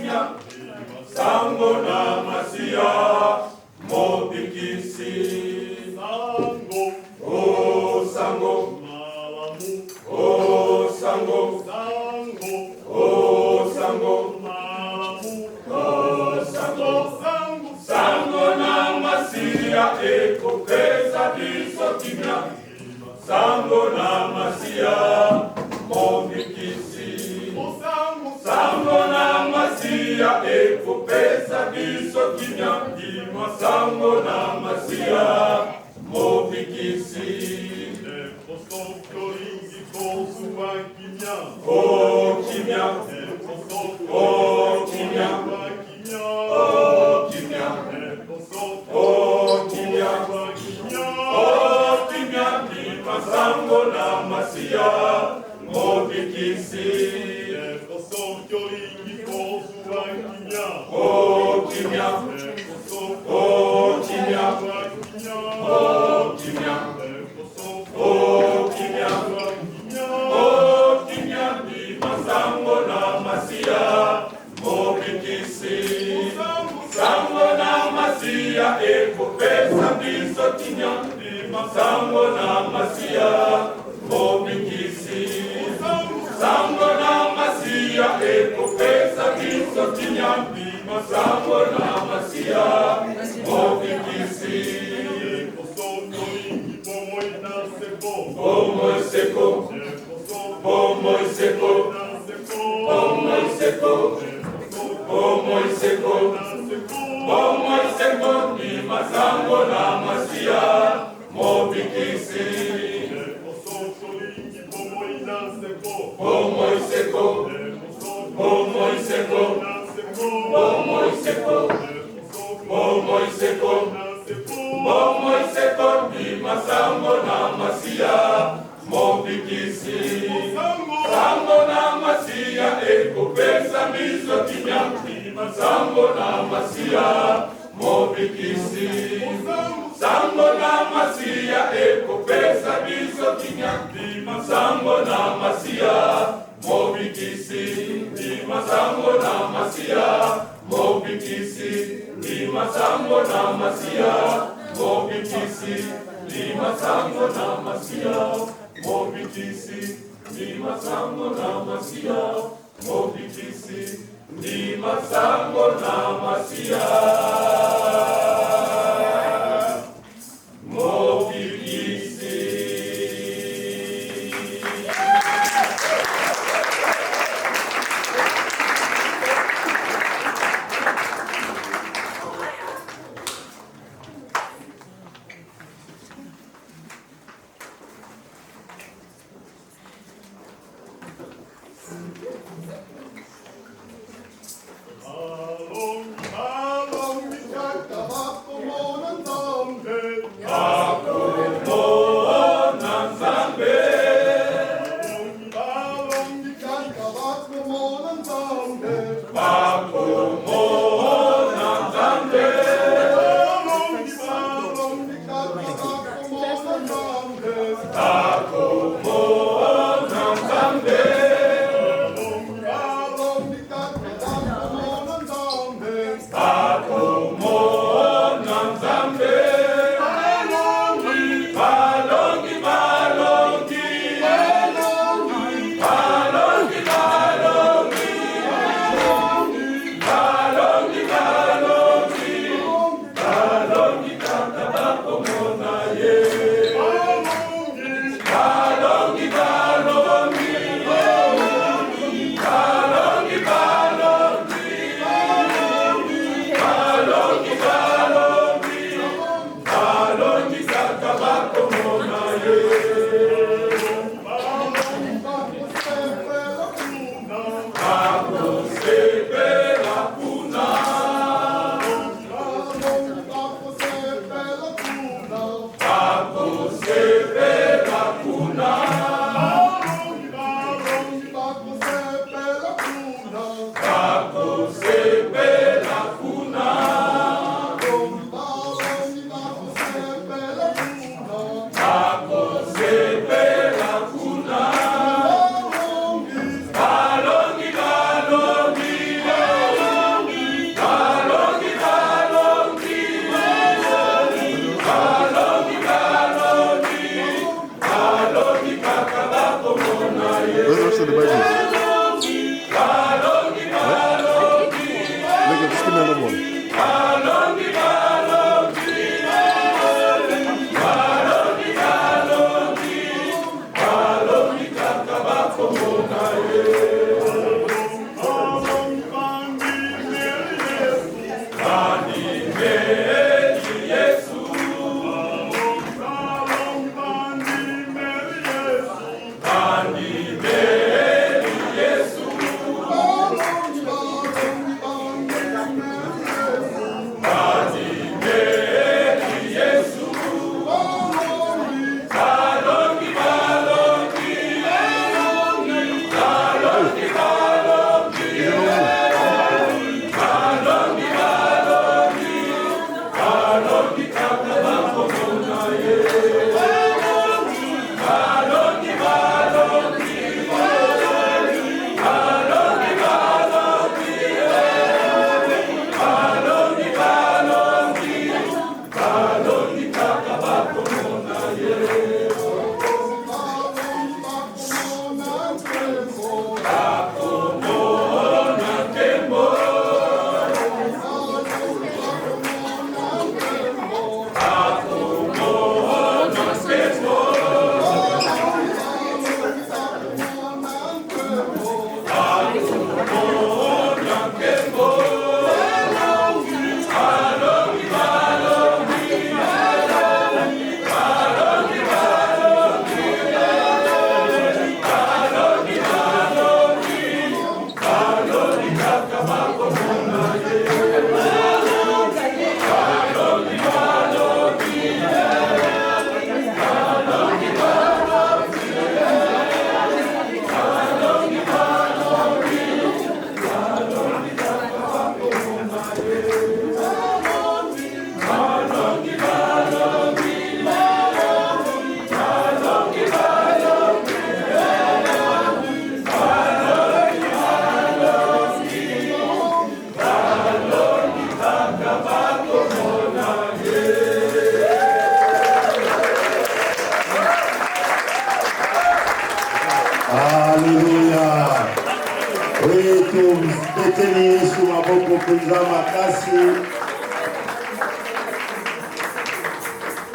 kimya, sango na masia, mobikisi. Sango, oh sango, malamu, oh sango, sango, oh sango, malamu, oh sango, sango, sango na masia, ekopesa biso kimya, sango na masia, mobikisi. Sango na masia, ekopesa biso kimya, sango na masia, mobikisi. Oh kimya, oh kimya, oh kimya, oh kimya, oh kimya, sango na masia, mobikisi. Oh kimya, oh kimya, oh kimya, oh kimya, oh kimya, sango na masia, mobikisi. Sango na masia, ekopesa biso kimya, sango na masia, mobikisi. Sango na masia, ekopesa biso kimya, sango na masia, mobikisi. Bomoi seko, bomoi seko, bomoi seko, bomoi seko, bomoi seko, ni masango na masia, mobikisi. Bomoi seko, bomoi seko, bomoi seko, bomoi seko, bomoi seko, ni masango na masia, mobikisi. Sango na masia, ekopesa biso kimya, sango na masia, mobikisi. Sango na masia, ekopesa biso kimya, sango na masia, mobikisi. Sango na masia, mobikisi. Sango na masia, mobikisi. Sango na masia, mobikisi. Sango na masia, mobikisi. Sango na masia, mobikisi.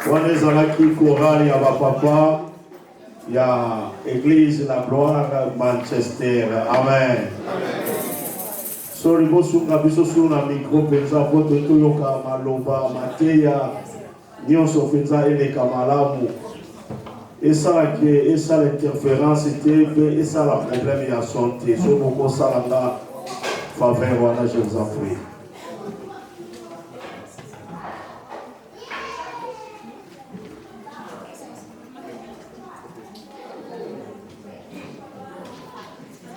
Wanezalaki chorale ya bapapa ya Église La Gloire Manchester. Amen. So libosunga biso suna micro penza poto toyoka maloba mateya nyonso penza eleka malamu. Esala l'interférence était et ça la problème ya santé. So boko salanga faveur wana, je vous en prie.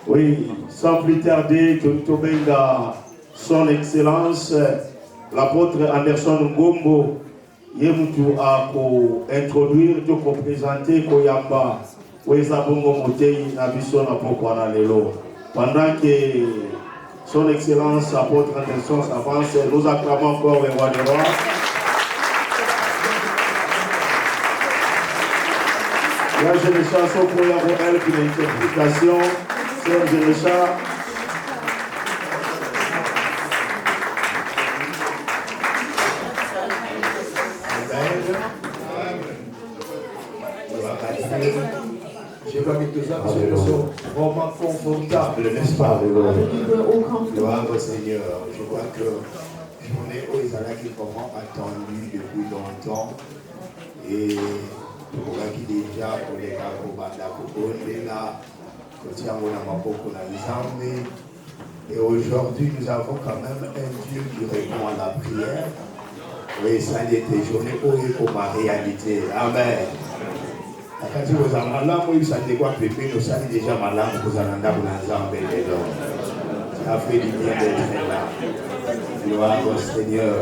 Oui, sans plus tarder, Tobenga, son excellence, l'apôtre Anderson Ngombo, Yemutu a introduire, a présenter Koyamba, Wezabongo Motei, Nabiso Napokwana Lelo. Pendant que son excellence, l'apôtre Anderson s'avance, nous acclamons encore le roi des rois. Là, je les chansons pour la royale pour l'interprétation. Serge Richard. Je vois que tous sont vraiment confortables, n'est-ce pas? Gloire au Seigneur. Je vois que on est aux Israéliens qui vraiment attendu depuis longtemps. Et pour qui déjà pour les gars pour là. Et aujourd'hui, nous avons quand même un Dieu qui répond à la prière. Oui, ça a été journée pour ma réalité. Amen. Quand vous avez malade, vous savez quoi, pépé, nous savons déjà malade, vous allez dans l'ensemble de l'homme. Ça fait du bien d'être là. Gloire au Seigneur.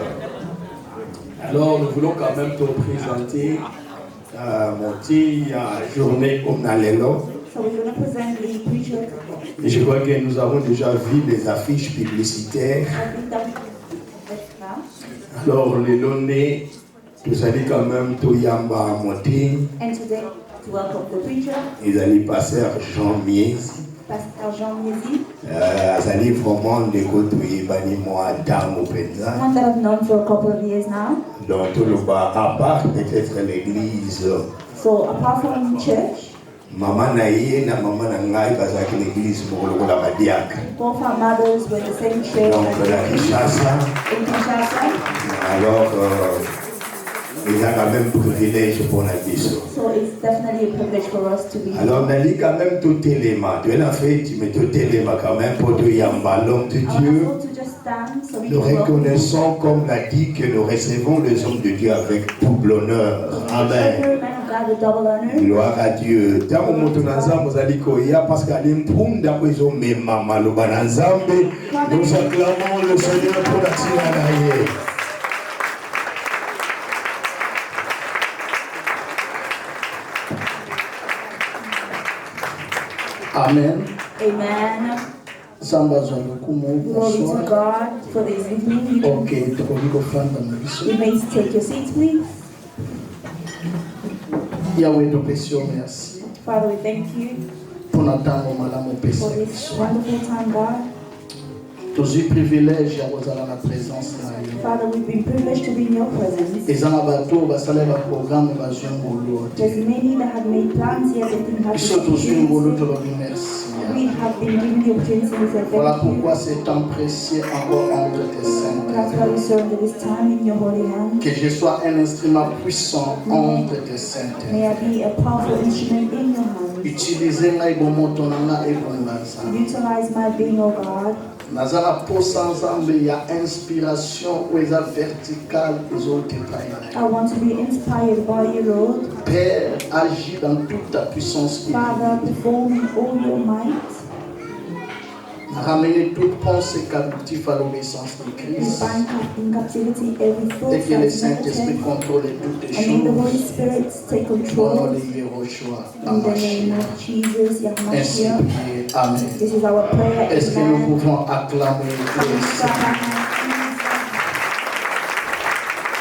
Alors, nous voulons quand même te présenter mon petit journée comme dans les lots. Et je crois que nous avons déjà vu les affiches publicitaires. Alors, les données, vous allez quand même tout Yamba monter. Ils allaient passer Jean Mies. Pasteur Jean Miezi. Azali vraiment de côté bani moi dans au penza. One that I've known for a couple of years now. Donc tout le bas à part peut-être l'église. So apart from church, Maman naïe na maman nangai bazaki l'église pour le la badiak. both our mothers were in the same church. Donc la Kinshasa. In Kinshasa. Alors il y a quand même privilège pour la mission. So it's definitely a privilege for us to be here. Alors on a dit quand même tout élément. Tu l'as fait, tu mets tout élément quand même pour te yamba l'homme de Dieu. Nous reconnaissons, comme l'a dit, que nous recevons les hommes de Dieu avec double honneur. Amen. Gloire à Dieu. Tant que nous avons parce qu'à l'impunda nous acclamons le Seigneur pour la tiranaïe. Amen. Amen. Glory to God for this evening. Okay, You may take your seats, please. Yahweh, nous pécions, merci Father, we thank you pour notre temps, madame, au for this wonderful time, God. Tous les privilèges, à la présence. Father, we've been privileged to be in your presence. Et dans la bateau, va saler le programme, va jouer un boulot. There's many that have made plans, yet everything Ils has sont tous un boulot, been te le remercie. We have been given the opportunity to say Voilà thank you. pourquoi c'est temps précieux encore entre tes That's saintes. why we surrender this time in your holy hand. Que je sois un instrument puissant entre tes saintes. May I be a powerful instrument in your hands. Utilisez-moi et bon montant et bon lançant. Utilize my being, O God. Nazala posa ensemble, il y a inspiration où ils ont verticale, ils ont été I want to be inspired by you, Lord. Père, agis dans toute ta puissance. Father, perform in all your might. Ramener toute pensée captive à l'obéissance de We Christ. bind in captivity every thought Et que le that is Saint-Esprit negative. contrôle toutes les And may the Holy choses. Spirit take Au nom control. de Yehoshua. In the name of Jesus, Ainsi Yahweh. prié. Amen. This is our prayer. Est-ce que nous Amen. pouvons acclamer le Seigneur?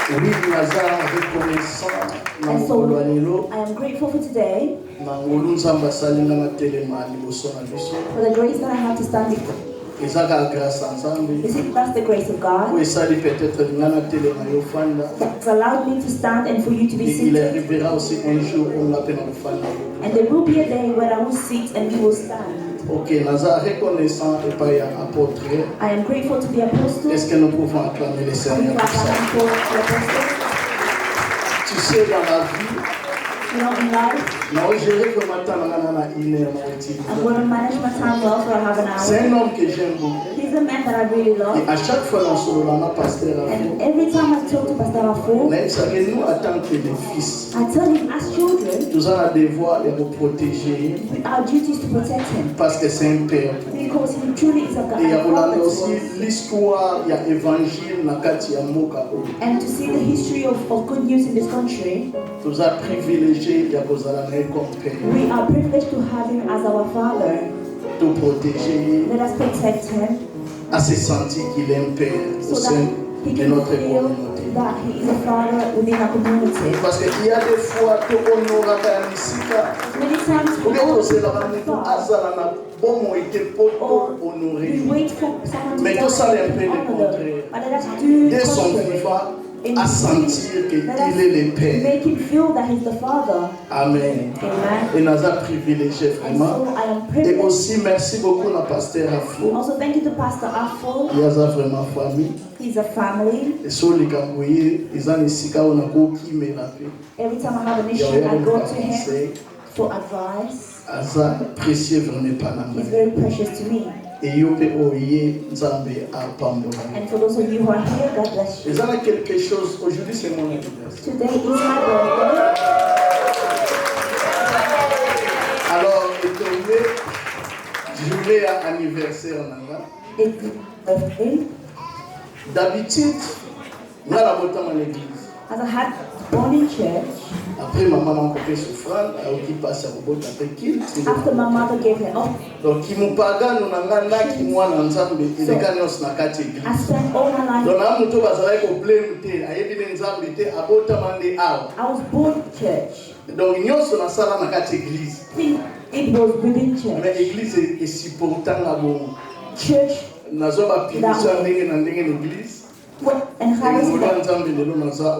Oui, Nazar reconnaissant. And so I am grateful for today for the grace that I have to stand before. Is it that's the grace of God that's allowed me to stand and for you to be seated? And there will be a day where I will sit and you will stand. Ok, Nazar reconnaissant et pas apôtre. I am grateful to be apostle. Est-ce que nous pouvons acclamer le Seigneur pour ça? Tu sais, dans la vie, in life, non, je dirais que maintenant, on a une heure. I'm going to manage my time well, so I have an C'est un hour. homme que j'aime beaucoup. He's a man that I really love. Et à chaque fois, on se rend pasteur. And every time I talk to Pastor Afo, Mais ça que nous, en tant que les fils, I tell him as children, nous avons le devoir de vous protéger our duty is to protect him. parce que c'est un père. Because he truly is a God. Et il y a father to aussi us. l'histoire, il y a l'évangile dans le Moka. And to see the history of good news in this country, Nous avons privilégié, il y a comme père. we are privileged to have him as our father. De protéger, Let us protect him à se sentir qu'il est un père au so sein that he de can notre feel communauté. that he is a father within our community. Parce qu'il y a des fois que on aura un ici, Many times ou we bien on go se to la the ramène father, azala na bon été pour or honorer. we wait for someone to Mais tout ça, die est un peu and le honor them. contraire. But let us do Dès son contrary. vivant, In à his sentir spirit, qu'il let est us le Père. make him feel that he's the father. Amen. Amen. Et nous avons privilégié And vraiment. so I am Et privileged. aussi, merci beaucoup à Pasteur Afo. Also, thank you to Pastor Afo. Il y a vraiment famille. He's a family. Et sur les camboyés, ils ont ici quand on a beaucoup qui me rappelle. Every time I have an issue, I go to him for advice. Asa précieux vraiment pas la He's main. very precious to me. Et yope oye nzambe apambola. And for those of you who are here, God bless you. Ils ont quelque chose. Aujourd'hui c'est mon anniversaire. Today is my birthday. Alors, étonné, journée anniversaire nanga. It's my birthday. D'habitude, nous avons voté en église. As I had born in church, Après, ma maman a coupé souffrance, qui passe à robot avec qui. after my mother gave her up, Donc, qui nous paga, nous n'avons pas qui moi n'ensemble, il est gagné au snakat église. I spent all my life. Donc, là, nous avons besoin de blâme, il y a des ensemble, il y a des I was born in church. donc, nous sommes dans la salle de l'église. It was within church. Mais l'église est supportant à bon. Church. Nazo ba pinition ndenge na ndenge l'église. And how is that?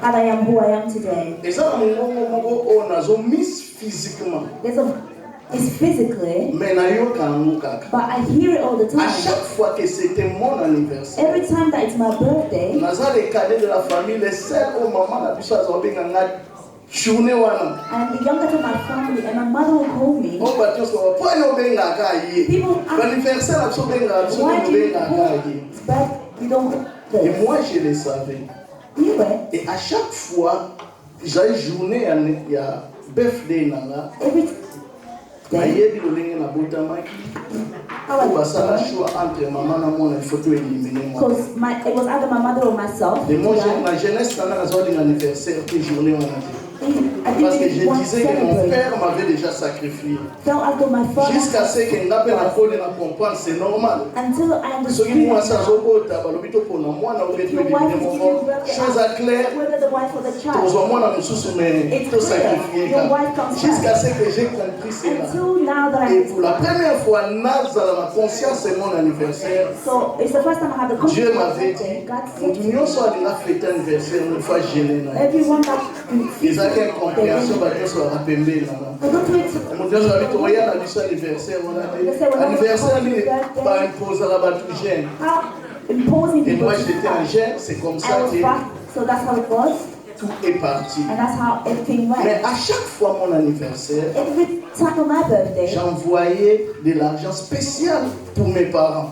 But I am who I am today. It's physiquement. It's physically. But I hear it all the time. Every time that it's my birthday. And the youngest of my family and my mother will call me. People ask, why do you call but you don't this? Et moi je le savais. Et à chaque fois, j'ai journée il y a birthday nanga. Nayebi lolenge na botamaki. Parce que choix entre maman na moi il faut tout éliminer moi. Because it was either my mother or myself. De moi ma jeunesse nana na zone d'anniversaire que journée on a dit. Parce que je disais que mon père m'avait déjà sacrifié. Jusqu'à ce que je comprenne, c'est normal. Ce qui moi ça chose à clair, jusqu'à ce que j'ai compris cela. Et pour la première fois, ma conscience c'est mon anniversaire. Dieu m'avait dit, nous sommes allés fêter l'anniversaire une fois gêné. Quelle compréhension va être sur la pembe là-bas. Mon Dieu, j'avais trouvé un anniversaire, on a dit. Anniversaire, il va imposer la batougène. Et moi, j'étais un jeune, c'est comme ça que tout est parti. Mais à chaque fois mon anniversaire, j'envoyais de l'argent spécial pour mes parents.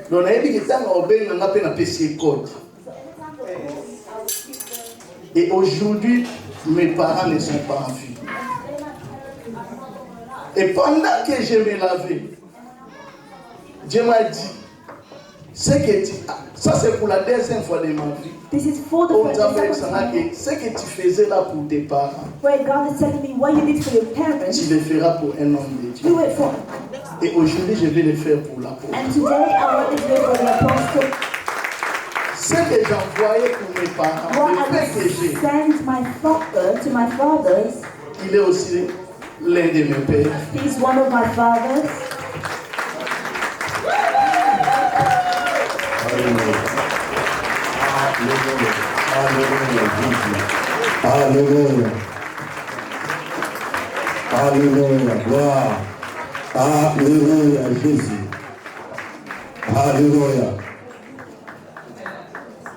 Donc, on a dit que on a payé code. Et aujourd'hui, mes parents ne sont pas en vie. Et pendant que je me lavais, Dieu m'a dit, ça c'est pour la deuxième fois de ma vie. This is for the first time. Ce que tu faisais là pour tes parents, where God is telling me what you did for your parents, tu le feras pour un homme de Dieu. Do it for. Et aujourd'hui, je vais le faire pour l'apôtre. And today I want to do it for the apostle. Ce que j'envoyais pour mes parents, le fait que j'ai, to my fathers, il est aussi l'un de mes pères. He's one of my fathers. Alléluia. Alléluia. Alléluia. Gloire. Alléluia, Jésus. Alléluia.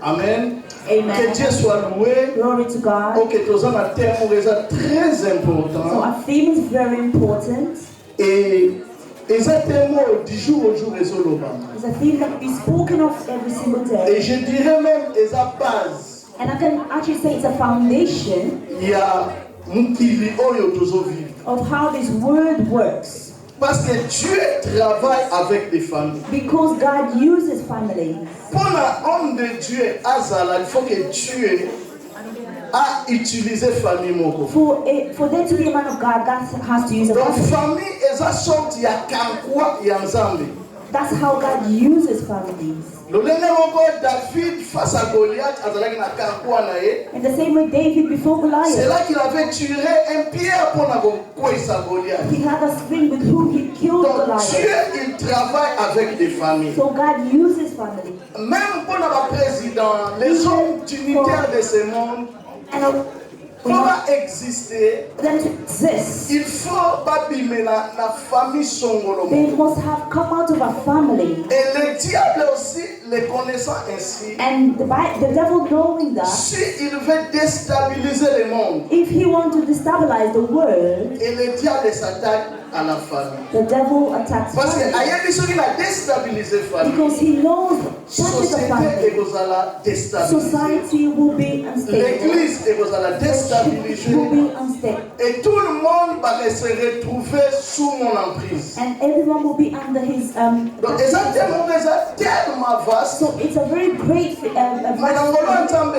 Amen. Amen. Que Dieu soit loué. Glory to God. Ok, tous un terme très important. So our theme is very important. Et exactement du jour au jour les olobama. It's a theme that is spoken of every single day. Et je dirais même esa base. And I can actually say it's a foundation. Il y a mukili oyo tozovi. Of how this word works. Parce que Dieu travaille avec les familles. Because God uses families. Pour l'homme de Dieu, Azala, il faut que Dieu a utilisé famille moko. For there to be a man of God, God has to use a family. Donc famille eza sorti ya kankwa ya Nzambe. That's how God uses families. David face à Goliath, in the same way David before Goliath. C'est là qu'il avait tiré un pierre pour Goliath. He had a string with whom he killed Donc, Goliath. Dieu il travaille avec des familles. So God uses family. Même pour le président, les hommes dignitaires de ce monde. Pour exister, il faut babime la famille songolo. They must have come out of a family. Et le diable aussi, les connaissant ainsi, and the devil knowing that, si il veut déstabiliser le monde, if he wants to destabilize the world, et le diable s'attaque à la famille. The devil attacks parce que family. il a déstabilisé famille. Because he knows that is a family. Society will be unstable. L'église will be unstable. Et tout le monde va se retrouver sous mon emprise. And everyone will be under his Donc, exactement, c'est tellement vaste. So it's a very great Mais on va entendre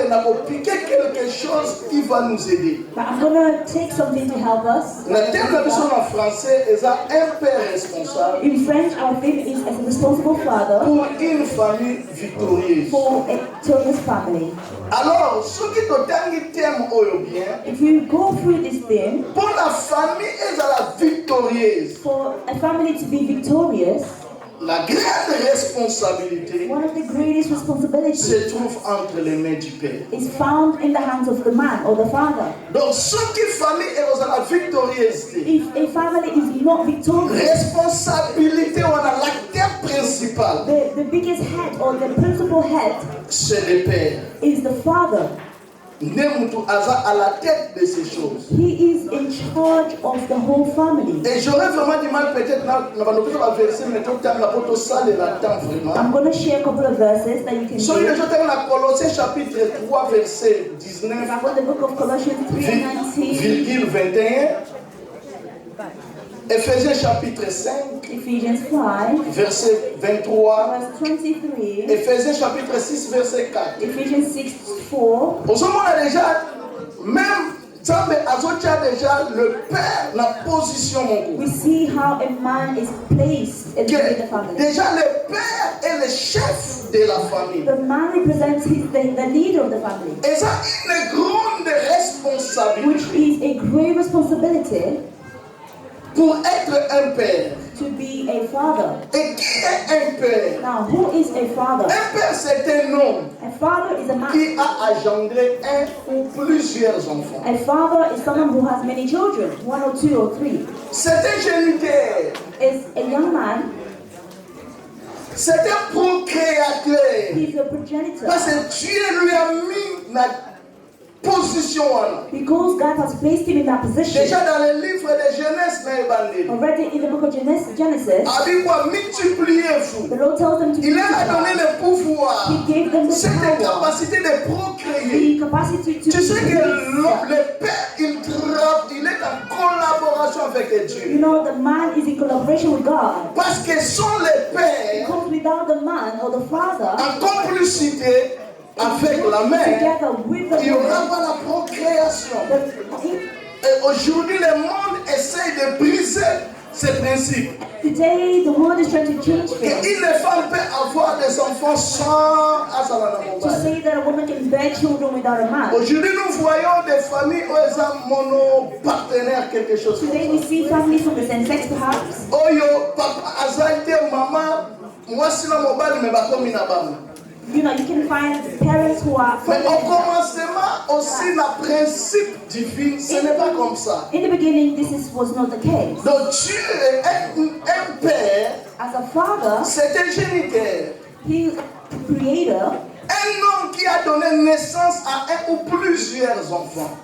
piquer quelque chose qui va nous aider. But I'm gonna take something to help us. Le thème de l'émission en français est un père responsable. In French, our theme is as a responsible father Pour une famille victorieuse. for a victorious family. Alors, ce qui te donne thème au bien. If you go through this theme, pour la famille est la victorieuse. For a family to be victorious, la grande responsabilité one of the greatest responsibilities se trouve entre les mains du Père. Is found in the hands of the man or the father. Donc, ce qui famille est la victorieuse. If a family is not victorious, responsabilité on a l'acteur principal. The biggest head or the principal head c'est le Père. Is the father. À la tête de ces choses. He is in charge of the whole family. Et j'aurais vraiment du mal peut-être I'm going to share a couple of verses that you can so read. Colossiens chapitre 3 verset 19. The book of Colossians 3:21. Ephésiens chapitre 5, Ephesians 5, verset 23, verse 23, Ephésiens chapitre 6, verset 4. Ephesians 6:4. Au moment là déjà, même déjà le père la position mon coup. We see how a man is placed in the family. Déjà le père est le chef de la famille. The man represents the leader of the family. Et ça une grande responsabilité. Which is a great responsibility. Pour être un père. To be a father. Et qui est un père? Now, who is a father? Un père, c'est un homme. A father is a man. Qui a engendré un ou plusieurs enfants. A father is someone who has many children, 1 or 2 or 3. C'est un géniteur. Is a young man. C'est un procréateur. He's a progenitor. Parce que Dieu lui a mis la position. Because God has placed him in that position. Déjà dans le livre de Genèse, already in the book of Genesis, the Lord tells them to il leur a donné le pouvoir, He gave them the cette power, capacité de procréer. the capacity to Tu sais que le père, il est en collaboration avec Dieu. You know, the man is in collaboration with God. Parce que sans le père, because without the man or the father, en complicité avec la mère, il n'y aura pas la procréation. Et aujourd'hui, le monde essaie de briser ce principe. Today, the world is trying to change things. Une femme peut avoir des enfants sans to say that a woman can bear children without a man. Aujourd'hui, nous voyons des familles où elles ont monopartenaire quelque chose. Today, we see families from the same sex, perhaps. Oh yo, papa, azalite, maman, moi si la mobile me bakomi na bama. You know, you can find parents who are. Mais au commencement aussi, le principe divin, ce n'est pas comme ça. In the beginning, was not the case. Donc Dieu est un père. As a father, c'est un géniteur. He creator. Un homme qui a donné naissance à un ou plusieurs enfants.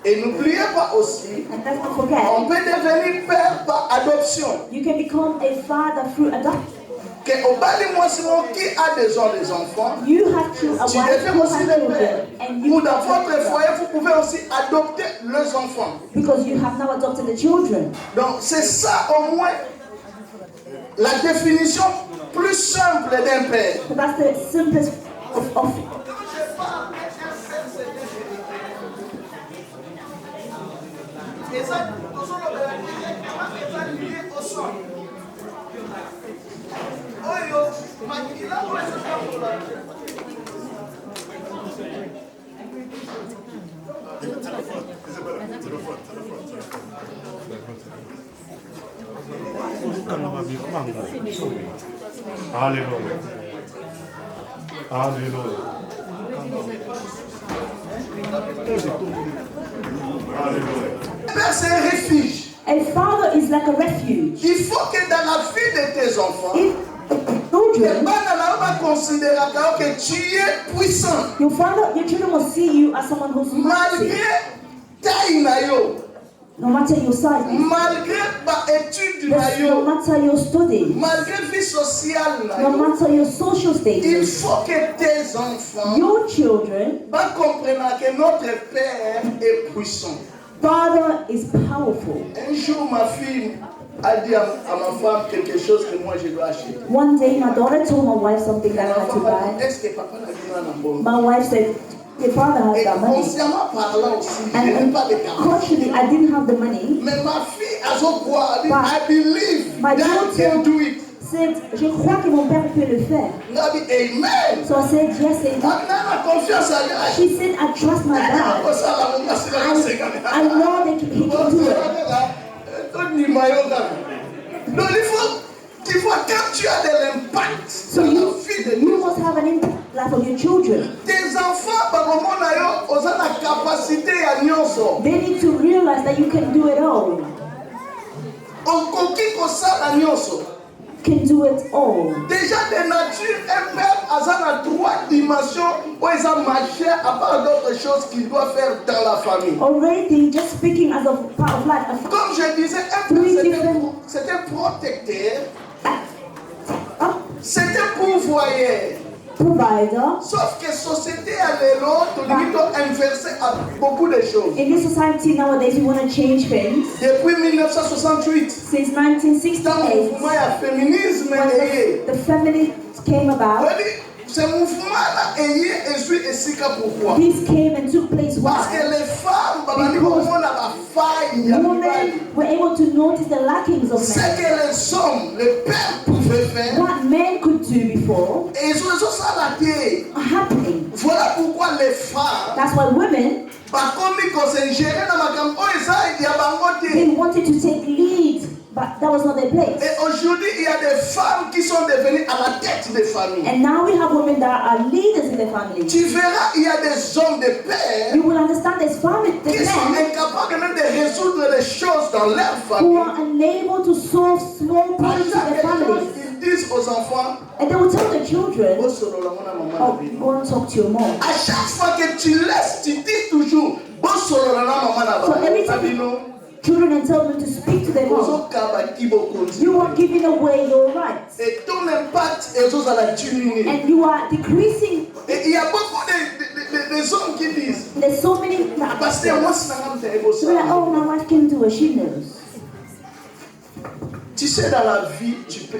Et n'oubliez pas aussi, on peut devenir père par adoption. You can become a father through adoption. Qui a des enfants, you have to tu deviens aussi le père. Ou dans votre foyer, vous pouvez aussi adopter les enfants. Because you have now adopted the children. Donc c'est ça au moins la définition plus simple d'un père. So that's the simplest of Hallelujah. Hallelujah. Père, c'est un refuge. A father is like a refuge. Il faut que dans la vie de tes enfants, que tu es puissant. Your children will see you as someone who's malgré taille nayo. No matter your size. Malgré ta étude nayo. No matter your study. Malgré vie sociale nayo. No matter your social status. Il faut que tes enfants, your children, comprennent que notre Père est puissant. Father is powerful. Un jour, ma fille a dit à ma femme quelque chose que moi je dois acheter. One day my daughter told my wife something that I had to buy. Est-ce que papa n'a dit My wife said, your father has that money. Consciemment parlant aussi, je And n'ai pas de cash. consciously, I didn't have the money. Mais ma fille a son quoi? I believe my that can do it. Said, je crois que mon père peut le faire. Amen. So I said, yes, amen. She said, I trust my dad. I know that he can do it. Donc il faut quand tu as de l'impact. So you must have an impact life of your children. Tes enfants, par moment na ont la capacité à nyonso. They need to realize that you can do it all. Okoki kosala nyonso. Can do it all. Déjà de nature, un père a 3 dimensions où ils ont marché à part d'autres choses qu'il doit faire dans la famille. Already, just speaking as a part of life. Comme je disais, un père c'est un protecteur, c'est un pourvoyeur. Provider. Sauf que la société a inversé à beaucoup de choses. In this society nowadays, we want to change things. Depuis 1968, since 1968, when the feminists came about. Ce mouvement-là pourquoi? This came and took place. Why? Parce que les femmes, women were able to notice the lackings of men. Ce que les hommes, les pères pouvaient faire, what men could do before, happening. Voilà pourquoi les femmes, that's why women, they wanted to take lead. But that was not their place. Et aujourd'hui, il y a des femmes qui sont devenues à la tête des familles. And now we have women that are leaders in the family. Tu verras, il y a des hommes de père you will understand there's family, qui sont incapables même de résoudre les choses dans leur famille. Who are unable to solve small problems in their families. Ils disent aux enfants, and they will tell the children, oh, go and talk to your mom. À chaque fois que tu laisses, tu dis toujours, so every time children and tell them to speak to their mom, you are giving away your rights. And you are decreasing. There's so many that say, oh, my wife can do it, she knows. Tu sais, dans la vie, tu peux,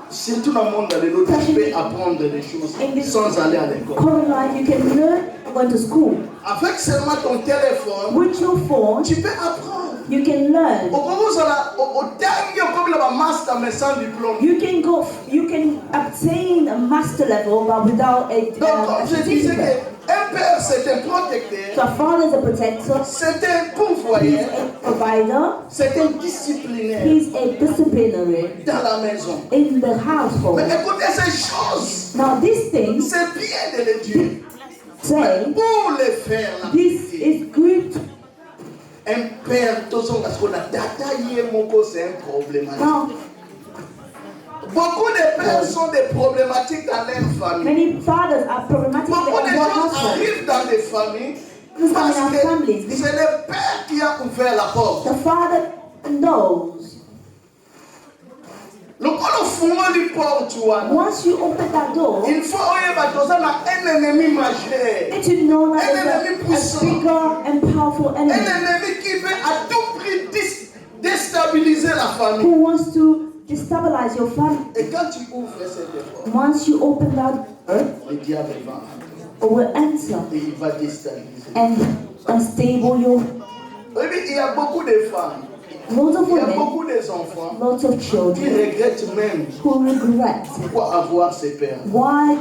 surtout dans le monde de l'autre, tu peux apprendre des choses sans aller à l'école. Current life, you can learn going to school. Avec seulement ton téléphone, with your phone, tu peux apprendre. You can learn. You can obtain a master level, but without a certificate. Un père, c'est un protecteur. So a father is a protector. C'est un pourvoyeur. He's a provider. C'est un disciplinaire. He's a disciplinary. Dans la maison. In the household. Mais écoutez ces choses. Now these things. C'est bien de les dire. Say. Pour les faire. This is good. Un père, tout son parce qu'on a détaillé mon cause, c'est un problème. Beaucoup de pères sont des problématiques dans leur famille. Many fathers are problematic. Beaucoup de gens arrivent dans des familles parce que c'est le père qui a ouvert la porte. The father knows. Once you open that door, il faut un ennemi majeur. And to know that there's a bigger and powerful enemy. Un ennemi qui veut à tout prix déstabiliser la famille. Who wants to destabilize your family. Et quand tu ouvres cette porte, once you open that door, le diable va will enter et il va déstabiliser. And unstable your. Il y a beaucoup de femmes. Lots of women, il y a beaucoup d'enfants lots of children qui regrettent même pourquoi avoir ces pères. Why?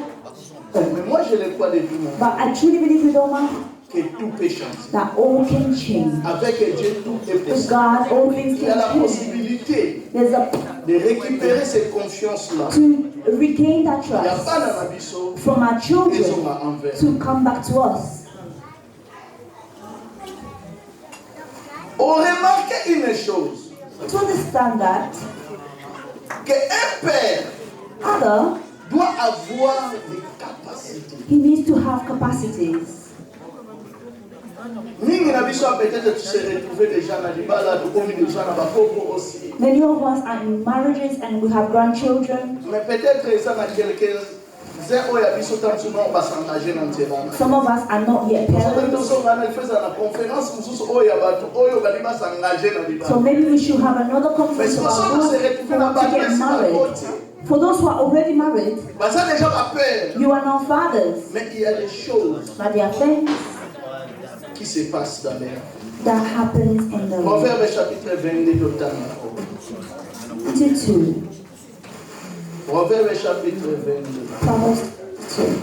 Mais moi je le crois de tout le monde. But I truly believe with all my heart que tout peut changer. That all can change. Avec Dieu tout est possible. With God, all things can change. Il y a la possibilité de récupérer cette confiance-là. To regain that trust. Il n'y a pas dans la vie from our children to come back to us. On remarque une chose. To understand that qu'un père doit avoir des capacités. He needs to have capacities. Many of us are in marriages and we have grandchildren. Mais peut-être ça n'a quelques Some of us are not yet parents. So maybe we should have another conference about those who want to get married. For those who are already married, you are now fathers. But there are things that happens in the Proverbe chapitre 22. 22. Proverbe chapitre 22. Proverbs 2.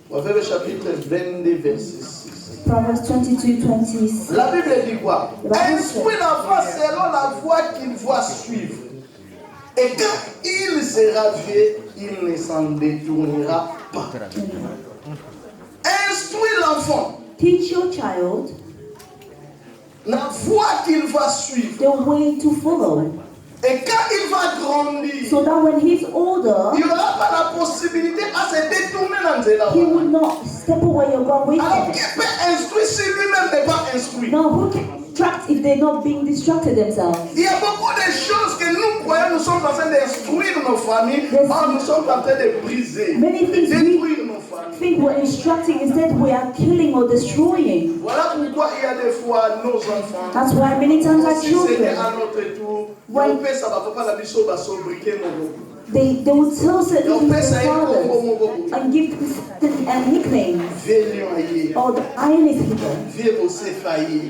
Proverbe chapitre 22, verset 6. Proverbs 22, 26. La Bible dit quoi? Instruis l'enfant selon la voie qu'il doit suivre. Et quand il sera vieux, il ne s'en détournera pas. Instruis l'enfant. Teach your child La voie qu'il va suivre. the way to follow. Et quand il va grandir, So that when he's older, il n'aura pas la possibilité à se détourner dans ces he là. will not step away or go away Alors, from qui it. peut instruire si lui-même n'est pas instruit? Now, who can distract if they're not being distracted themselves? Il y a beaucoup de choses que nous croyons, nous sommes en train d'instruire nos familles, or nous sommes en train de briser, de Many things détruire we nos familles. think we're instructing, instead we are killing or destroying. Voilà pourquoi il y a des fois nos enfants, That's why many times our si c'est children, à notre tour, When- on peut ça va pas la biso va sobriquer mon groupe. they will tell certain On things peut to ça their fathers mon groupe. and give certain nicknames. Vieux lion aïe, Or the iron is hidden. vieux bossé failli.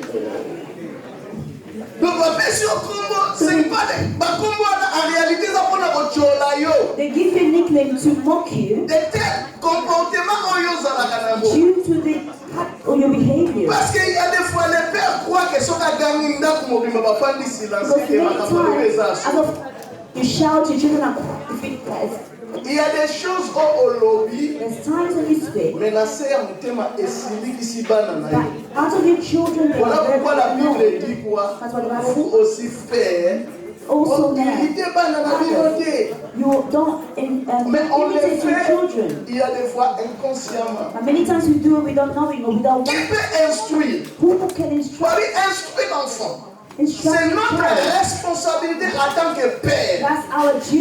Donc, on peut sur Combo, c'est pas des. Combo en réalité, ça prend notre chola yo. They give you a nickname to mock you De tel comportement qu'on use à la canabo. due to the or your behavior. Parce qu'il y a des fois, les pères croient que ce qu'on a gagné dans le monde, va pas dire silence Because et many va pas faire les times, actions. as of you shout, your children are quiet. Il y a des choses au lobby, There's times when you speak, mais la sœur mutema esili ici banana. that out of your children, they Voilà are very pourquoi la Bible known. dit quoi? That's what the Bible Il faut aussi faire. Also, Il man, était banana biboté. you don't Mais on le imitate your fait, children. il y a des fois inconsciemment. And many times we do it without knowing or without Qui wanting. peut instruire? Who can instruct Instruire l'enfant. instruct C'est the notre child? responsabilité en tant que père. That's our duty.